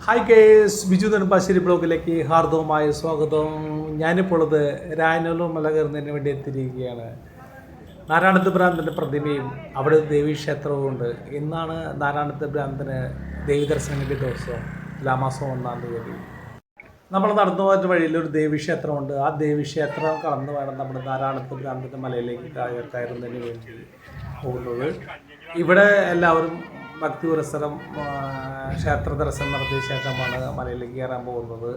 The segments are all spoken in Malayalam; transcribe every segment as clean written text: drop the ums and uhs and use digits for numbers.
ഹായ് കേസ് ബിജു നെടുമ്പാശ്ശേരി ബ്ലോഗിലേക്ക് ഹാർദവമായ സ്വാഗതം. ഞാനിപ്പോൾ രായനല്ലൂർ മല കയറുന്നതിന് വേണ്ടി എത്തിയിരിക്കുകയാണ്. നാരായണത്ത് ഭ്രാന്തൻ്റെ പ്രതിമയും അവിടെ ദേവീക്ഷേത്രവും ഉണ്ട്. ഇന്നാണ് നാരായണത്ത് ഭ്രാന്തന് ദേവി ദർശനത്തിൻ്റെ ദിവസം, തുലാമാസം 1-ാം തീയതി. നമ്മൾ നടന്നു പോയ വഴിയിൽ ഒരു ദേവീക്ഷേത്രമുണ്ട്. ആ ദേവീക്ഷേത്രം കടന്നു വേണം നമ്മൾ നാരായണത്ത് ഭ്രാന്തൻ്റെ മലയിലേക്ക് കയറുന്നതിന് വേണ്ടി പോകുന്നത്. ഇവിടെ എല്ലാവരും ഭക്തി പുരസ്സരം ക്ഷേത്ര ദർശനം നടത്തിയ ശേഷമാണ് മലയിലേക്ക് കയറാൻ പോകുന്നത്.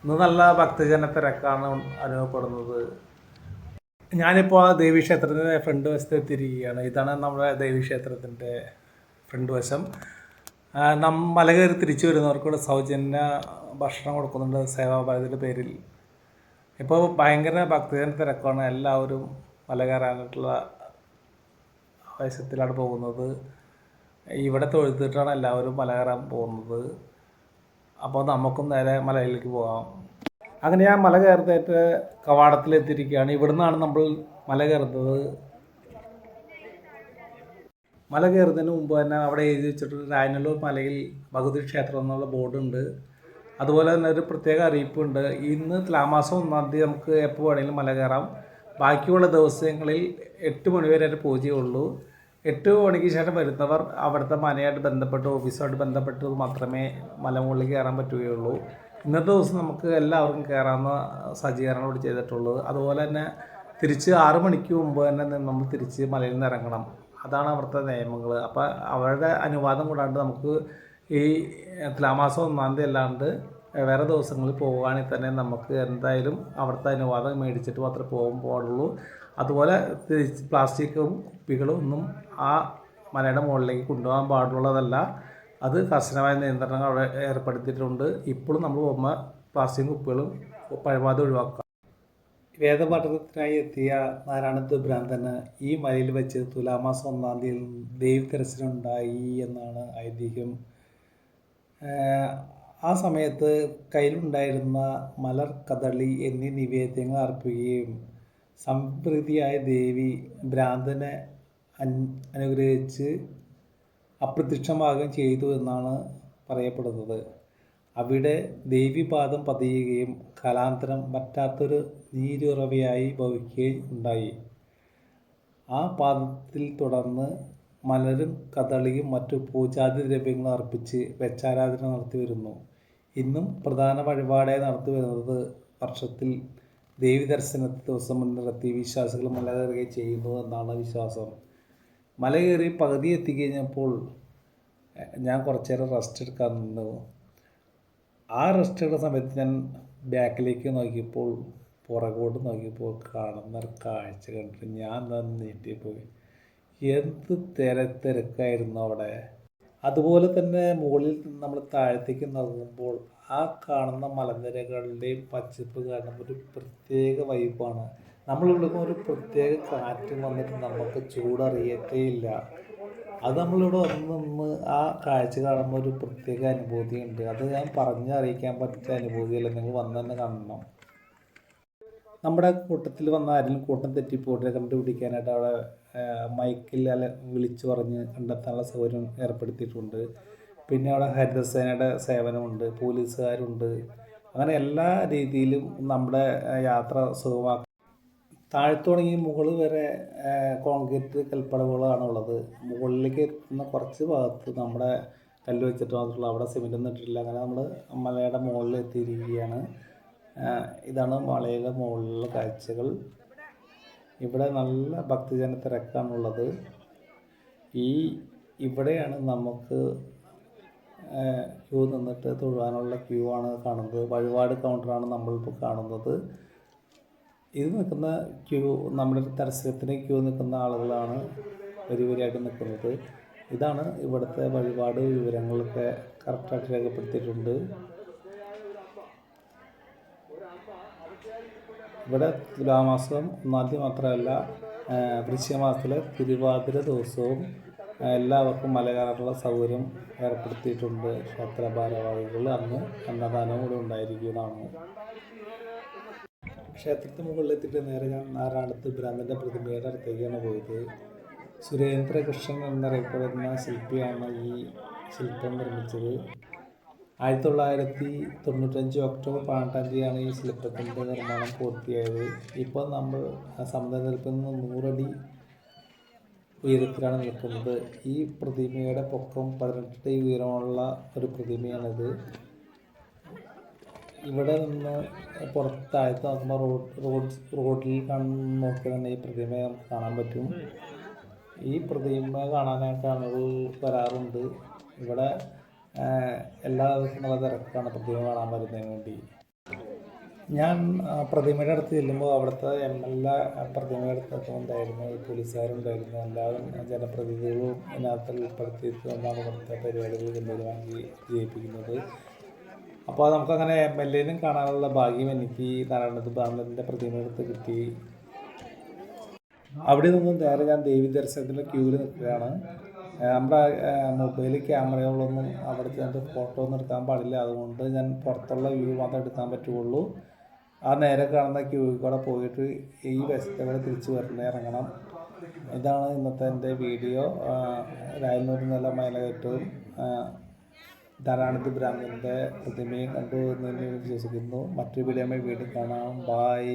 ഇന്ന് നല്ല ഭക്തജന തിരക്കാണ് അനുഭവപ്പെടുന്നത്. ഞാനിപ്പോൾ ആ ദേവീക്ഷേത്രത്തിൻ്റെ ഫ്രണ്ട് വശത്ത് എത്തിയിരിക്കുകയാണ്. ഇതാണ് നമ്മുടെ ദേവീക്ഷേത്രത്തിൻ്റെ ഫ്രണ്ട് വശം. മല കയറി തിരിച്ചു വരുന്നവർക്കൂടെ സൗജന്യ ഭക്ഷണം കൊടുക്കുന്നുണ്ട് സേവാഭാരതിയുടെ പേരിൽ. ഇപ്പോൾ ഭയങ്കര ഭക്തജന തിരക്കാണ്. എല്ലാവരും മല കയറാനായിട്ടുള്ള ആവേശത്തിലാണ് പോകുന്നത്. ഇവിടെ തൊഴുത്തിട്ടാണ് എല്ലാവരും മല കയറാൻ പോകുന്നത്. അപ്പോൾ നമുക്കും നേരെ മലയിലേക്ക് പോകാം. അങ്ങനെ ഞാൻ മല കയറുന്നതായിട്ട് കവാടത്തിലെത്തിയിരിക്കുകയാണ്. ഇവിടുന്നാണ് നമ്മൾ മല കയറുന്നത്. മല കയറുന്നതിന് മുമ്പ് തന്നെ അവിടെ എഴുതി വെച്ചിട്ട് രായനല്ലൂർ മലയിൽ ഭഗവതി ക്ഷേത്രം എന്നുള്ള ബോർഡുണ്ട്. അതുപോലെ തന്നെ ഒരു പ്രത്യേക അറിയിപ്പുണ്ട്. ഇന്ന് തുലാമാസം 1-ാം തീയതി നമുക്ക് എപ്പോൾ വേണമെങ്കിലും മല കയറാം. ബാക്കിയുള്ള ദിവസങ്ങളിൽ 8 മണി വരെ പൂജയുള്ളൂ. 8 മണിക്ക് ശേഷം വരുന്നവർ അവിടുത്തെ മനയായിട്ട് ബന്ധപ്പെട്ട് ഓഫീസുമായിട്ട് ബന്ധപ്പെട്ട് മാത്രമേ മലമുകളിലേക്ക് കയറാൻ പറ്റുകയുള്ളൂ. ഇന്നത്തെ ദിവസം നമുക്ക് എല്ലാവർക്കും കയറാവുന്ന സജ്ജീകരണങ്ങളോട് ചെയ്തിട്ടുള്ളത്. അതുപോലെ തന്നെ തിരിച്ച് 6 മണിക്ക് മുമ്പ് തന്നെ നമ്മൾ തിരിച്ച് മലയിൽ നിന്ന് ഇറങ്ങണം. അതാണ് അവിടുത്തെ നിയമങ്ങൾ. അപ്പോൾ അവരുടെ അനുവാദം കൂടാണ്ട് നമുക്ക് ഈ തുലാമാസം 1-ാം തീയതി അല്ലാണ്ട് വേറെ ദിവസങ്ങളിൽ പോകുകയാണെങ്കിൽ തന്നെ നമുക്ക് എന്തായാലും അവിടുത്തെ അനുവാദം മേടിച്ചിട്ട് മാത്രമേ പോകാൻ പാടുള്ളൂ. അതുപോലെ പ്ലാസ്റ്റിക്കും കുപ്പികളും ഒന്നും ആ മലയുടെ മുകളിലേക്ക് കൊണ്ടുപോകാൻ പാടുള്ളതല്ല. അത് കർശനമായ നിയന്ത്രണങ്ങൾ അവിടെ ഏർപ്പെടുത്തിയിട്ടുണ്ട്. ഇപ്പോഴും നമ്മൾ പോകുമ്പോൾ പ്ലാസ്റ്റിക് കുപ്പികളും പരമാവധി ഒഴിവാക്കുക. വേദപഠനത്തിനായി എത്തിയ നാരായണത്ത് ഭ്രാന്തന് ഈ മലയിൽ വെച്ച് തുലാമാസം 1-ാം തീയതി ദേവി ദർശനം ഉണ്ടായി എന്നാണ് ഐതിഹ്യം. ആ സമയത്ത് കയ്യിലുണ്ടായിരുന്ന മലർ, കദളി എന്നീ നിവേദ്യങ്ങൾ അർപ്പിക്കുകയും സംപ്രീതിയായ ദേവി ഭ്രാന്തനെ അനുഗ്രഹിച്ച് അപ്രത്യക്ഷമാകുകയും ചെയ്തു എന്നാണ് പറയപ്പെടുന്നത്. അവിടെ ദേവീപാദം പതിയുകയും കാലാന്തരം പറ്റാത്തൊരു നീരുറവയായി ഭവിക്കുകയും ഉണ്ടായി. ആ പാദത്തിൽ തുടർന്ന് മലരും കദളിയും മറ്റു പൂജാതി ദ്രവ്യങ്ങളും അർപ്പിച്ച് വെച്ചാരാധന നടത്തി വരുന്നു. ഇന്നും പ്രധാന വഴിപാടായി നടത്തി വരുന്നത് വർഷത്തിൽ ദേവി ദർശനത്തെ ദിവസം മുൻനിർത്തി വിശ്വാസികൾ മല കയറുകയും ചെയ്യുന്നു എന്നാണ് വിശ്വാസം. മല കയറി പകുതി എത്തിക്കഴിഞ്ഞപ്പോൾ ഞാൻ കുറച്ചു നേരം റെസ്റ്റ് എടുക്കാൻ നിന്നു. ആ റെസ്റ്റ് എടുക്കുന്ന സമയത്ത് ഞാൻ ബാക്കിലേക്ക് നോക്കിയപ്പോൾ പുറകോട്ട് നോക്കിയപ്പോൾ കാണുന്ന ഒരു കാഴ്ച കണ്ടിട്ട് ഞാൻ തന്നെ നീട്ടിപ്പോയി. എന്ത് തിരക്കായിരുന്നു അവിടെ. അതുപോലെ തന്നെ മുകളിൽ നിന്ന് നമ്മൾ താഴത്തേക്ക് നോക്കുമ്പോൾ ആ കാണുന്ന മലനിരകളുടെയും പച്ചപ്പ് കാരണം ഒരു പ്രത്യേക വൈബാണ്. നമ്മളിവിടെ ഒരു പ്രത്യേക കാറ്റ് വന്നിട്ട് നമുക്ക് ചൂടറിയത്തേയില്ല. അത് നമ്മളിവിടെ വന്ന് ആ കാഴ്ച കാണുമ്പോൾ ഒരു പ്രത്യേക അനുഭൂതിയുണ്ട്. അത് ഞാൻ പറഞ്ഞറിയിക്കാൻ പറ്റിയ അനുഭൂതിയല്ല. നിങ്ങൾ വന്ന് തന്നെ കാണണം. നമ്മുടെ കൂട്ടത്തിൽ വന്ന ആരെങ്കിലും കൂട്ടം തെറ്റിപ്പോയിട്ട് കണ്ടുപിടിക്കാനായിട്ട് അവിടെ മൈക്കിൽ വിളിച്ചു പറഞ്ഞ് കണ്ടെത്താനുള്ള സൗകര്യം ഏർപ്പെടുത്തിയിട്ടുണ്ട്. പിന്നെ അവിടെ ഹരിതസേനയുടെ സേവനമുണ്ട്, പോലീസുകാരുണ്ട്. അങ്ങനെ എല്ലാ രീതിയിലും നമ്മുടെ യാത്ര സുഖമാക്കും. താഴത്തു തുടങ്ങി മുകളിൽ വരെ കോൺക്രീറ്റ് കൽപ്പടവുകളാണുള്ളത്. മുകളിലേക്ക് എത്തുന്ന കുറച്ച് ഭാഗത്ത് നമ്മുടെ കല്ല് വെച്ചിട്ട് മാത്രമുള്ള, അവിടെ സിമെൻ്റൊന്നും ഇട്ടിട്ടില്ല. അങ്ങനെ നമ്മൾ മലയുടെ മുകളിൽ എത്തിയിരിക്കുകയാണ്. ഇതാണ് മലയുടെ മുകളിലുള്ള കാഴ്ചകൾ. ഇവിടെ നല്ല ഭക്തജന തിരക്കാണുള്ളത്. ഇവിടെയാണ് നമുക്ക് ക്യൂ നിന്നിട്ട് തൊഴുവാനുള്ള ക്യൂ ആണ് കാണുന്നത്. വഴിപാട് കൗണ്ടറാണ് നമ്മളിപ്പോൾ കാണുന്നത്. ഇത് നിൽക്കുന്ന ക്യൂ നമ്മുടെ ദർശനത്തിന് ക്യൂ നിൽക്കുന്ന ആളുകളാണ് വരിയായിട്ട് നിൽക്കുന്നത്. ഇതാണ് ഇവിടുത്തെ വഴിപാട് വിവരങ്ങളൊക്കെ കറക്റ്റായിട്ട് രേഖപ്പെടുത്തിയിട്ടുണ്ട്. ഇവിടെ തുലാമാസം 1-ാം തീയതി മാത്രമല്ല, വൃശ്ചികമാസത്തിലെ തിരുവാതിര ദിവസവും എല്ലാവർക്കും മല കയറാനുള്ള സൗകര്യം ഏർപ്പെടുത്തിയിട്ടുണ്ട്. ക്ഷേത്ര ഭാരവാഹികൾ അന്ന് അന്നദാനം കൂടെ ഉണ്ടായിരിക്കുന്നതാണ്. ക്ഷേത്രത്തിന് മുകളിലെത്തിയിട്ട് നേരെ ഞാൻ നാരായണത്ത് ഭ്രാന്തൻ്റെ പ്രതിമയുടെ അടുത്തേക്കാണ് പോയത്. സുരേന്ദ്രകൃഷ്ണൻ എന്നറിയപ്പെടുന്ന ശില്പിയാണ് ഈ ശില്പം നിർമ്മിച്ചത്. 1995 ഒക്ടോബർ 18-ാം തീയതിയാണ് ഈ ശില്പത്തിൻ്റെ നിർമ്മാണം പൂർത്തിയായത്. ഇപ്പോൾ നമ്മൾ സമുദ്രനിരപ്പിൽ നിന്ന് 100 അടി ഉയരത്തിലാണ് നിൽക്കുന്നത്. ഈ പ്രതിമയുടെ പൊക്കം 18 അടി ഉയരമുള്ള ഒരു പ്രതിമയാണിത്. ഇവിടെ നിന്ന് പുറത്താഴത്ത് നോക്കുമ്പോൾ റോഡിൽ നോക്കി തന്നെ ഈ പ്രതിമ കാണാൻ പറ്റും. ഈ പ്രതിമ കാണാനായിട്ട് ആളുകൾ വരാറുണ്ട്. ഇവിടെ എല്ലാ ദിവസവും നല്ല തിരക്കാണ് പ്രതിമ കാണാൻ വരുന്നതിന് വേണ്ടി. ഞാൻ പ്രതിമയുടെ അടുത്ത് ചെല്ലുമ്പോൾ അവിടുത്തെ MLA പ്രതിമയുടെ അടുത്തൊക്കെ ഉണ്ടായിരുന്നു, പോലീസുകാരുണ്ടായിരുന്നു. എല്ലാവരും ജനപ്രതിനിധികളും ഇതിനകത്ത് ഉൾപ്പെടുത്തിയിട്ടുകൊണ്ടാണ് ഇവിടുത്തെ പരിപാടികൾ ഗംഭീരമാക്കി ജയിപ്പിക്കുന്നത്. അപ്പോൾ നമുക്കങ്ങനെ MLA-നും കാണാനുള്ള ഭാഗ്യം എനിക്ക് നാരായണത്ത് ബ്രാഹ്മണൻ്റെ പ്രതിമയെടുത്ത് കിട്ടി. അവിടെ നിന്നും നേരെ ഞാൻ ദേവി ദർശനത്തിൻ്റെ ക്യൂവിൽ നിൽക്കുകയാണ്. നമ്മുടെ മൊബൈൽ ക്യാമറകളൊന്നും അവിടെ ചെന്നിട്ട് ഫോട്ടോ ഒന്നും എടുക്കാൻ പാടില്ല. അതുകൊണ്ട് ഞാൻ പുറത്തുള്ള വ്യൂ മാത്രമേ എടുക്കാൻ പറ്റുള്ളൂ. ആ നേരെ കാണുന്ന ക്യൂവിൽ കൂടെ പോയിട്ട് ഈ വശത്തെ തിരിച്ച് ഇറങ്ങണം. ഇതാണ് ഇന്നത്തെ എൻ്റെ വീഡിയോ. രായനൂരിൽ നിന്നുള്ള മലകയറ്റവും നാരായണത്ത് ബ്രാഹ്മണൻ്റെ പ്രതിമയും കണ്ടു എന്ന് വിശ്വസിക്കുന്നു. മറ്റൊരു വീഡിയോ വീണ്ടും കാണാം. ബൈ.